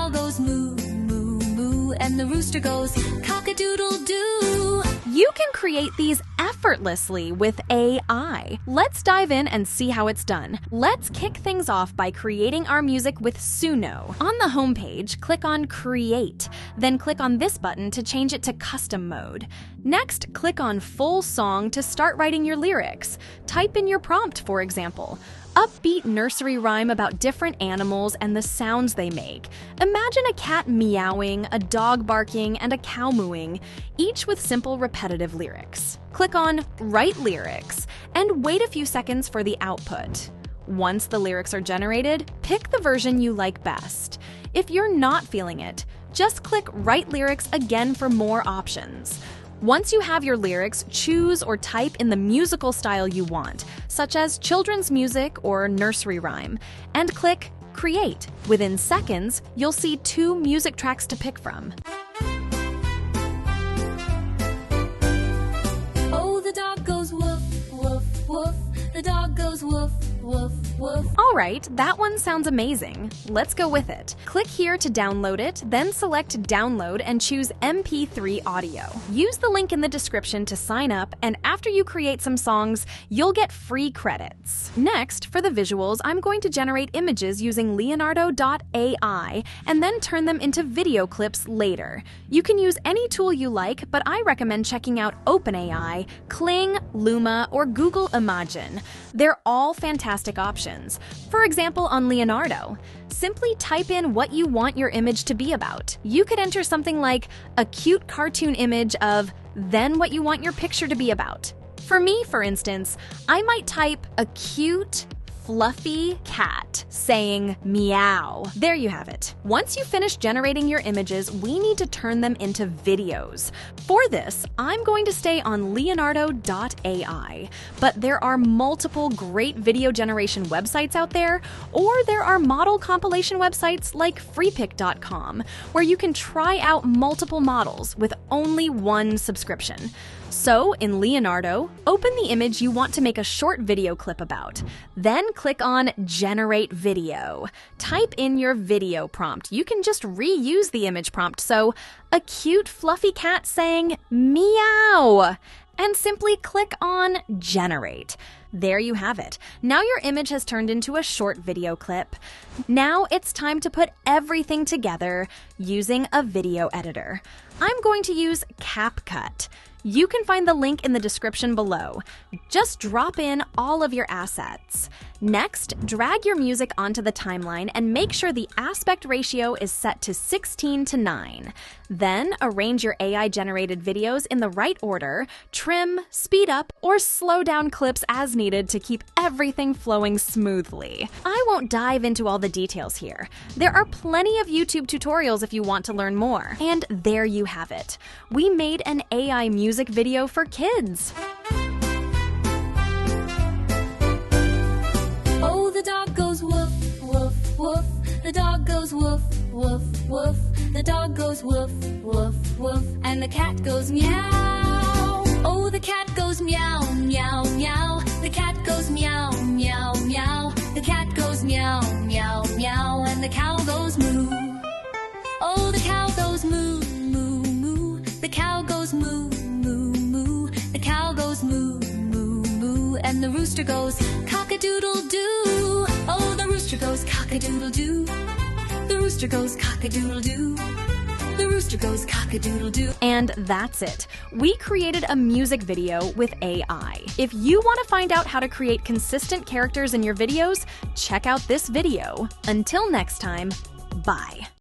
cow goes moo, moo, moo, and the rooster goes cock-a-doodle-doo. You can create these effortlessly with AI. Let's dive in and see how it's done. Let's kick things off by creating our music with Suno. On the homepage, click on Create, then click on this button to change it to Custom mode. Next, click on Full Song to start writing your lyrics. Type in your prompt, for example. Upbeat nursery rhyme about different animals and the sounds they make. Imagine a cat meowing, a dog barking, and a cow mooing, each with simple repetitive lyrics. Click on Write Lyrics and wait a few seconds for the output. Once the lyrics are generated, pick the version you like best. If you're not feeling it, just click Write Lyrics again for more options. Once you have your lyrics, choose or type in the musical style you want, such as children's music or nursery rhyme, and click Create. Within seconds, you'll see 2 music tracks to pick from. Oh, the dog goes woof, woof, woof. The dog goes woof, woof, woof. All right, that one sounds amazing. Let's go with it. Click here to download it, then select Download and choose MP3 audio. Use the link in the description to sign up, and after you create some songs, you'll get free credits. Next, for the visuals, I'm going to generate images using Leonardo.ai and then turn them into video clips later. You can use any tool you like, but I recommend checking out OpenAI, Kling, Luma, or Google Imagen. They're all fantastic options. For example, on Leonardo, simply type in what you want your image to be about. You could enter something like a cute cartoon image of then what you want your picture to be about. For me, for instance, I might type a cute, fluffy cat saying meow. There you have it. Once you finish generating your images, we need to turn them into videos. For this, I'm going to stay on Leonardo.ai, but there are multiple great video generation websites out there, or there are model compilation websites like freepik.com, where you can try out multiple models with only one subscription. So, in Leonardo, open the image you want to make a short video clip about. Then click on Generate Video. Type in your video prompt. You can just reuse the image prompt, so a cute fluffy cat saying meow, and simply click on Generate. There you have it. Now your image has turned into a short video clip. Now it's time to put everything together using a video editor. I'm going to use CapCut. You can find the link in the description below. Just drop in all of your assets. Next, drag your music onto the timeline and make sure the aspect ratio is set to 16:9. Then, arrange your AI-generated videos in the right order, trim, speed up, or slow down clips as needed to keep everything flowing smoothly. I won't dive into all the details here. There are plenty of YouTube tutorials if you want to learn more. And there you have it. We made an AI music video for kids. Oh, the dog goes woof, woof, woof. The dog goes woof, woof, woof. The dog goes woof, woof, woof. And the cat goes meow. Oh, the cat goes meow, meow, meow. The cat goes meow, meow, meow. The cat goes meow, meow, meow. And the cow goes moo. Oh, the cow goes moo, moo, moo. The cow goes moo, moo, moo. The cow goes moo, moo, moo. And the rooster goes cock-a-doodle-doo. Oh, the rooster goes cock-a-doodle-doo. The rooster goes cock-a-doodle-doo. The rooster goes cock-a-doodle-doo. And that's it. We created a music video with AI. If you want to find out how to create consistent characters in your videos, check out this video. Until next time, bye.